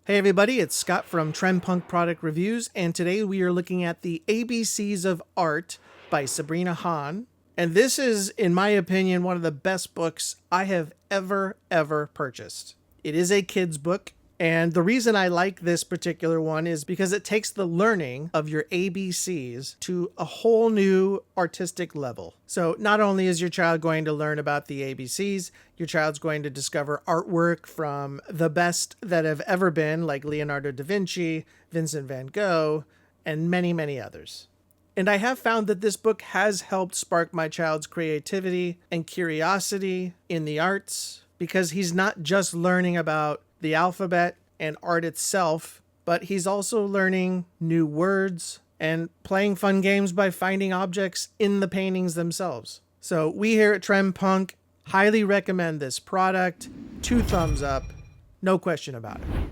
Hey everybody, it's Scott from Trend Punk Product Reviews, and today we are looking at The ABCs of Art by Sabrina Hahn. And this is, in my opinion, one of the best books I have ever purchased. It is a kid's book, and the reason I like this particular one is because it takes the learning of your ABCs to a whole new artistic level. So not only is your child going to learn about the ABCs, your child's going to discover artwork from the best that have ever been, like Leonardo da Vinci, Vincent van Gogh, and many others. And I have found that this book has helped spark my child's creativity and curiosity in the arts, because he's not just learning about the alphabet and art itself, but he's also learning new words and playing fun games by finding objects in the paintings themselves. So we here at Trend Punk highly recommend this product. 2 thumbs up, no question about it.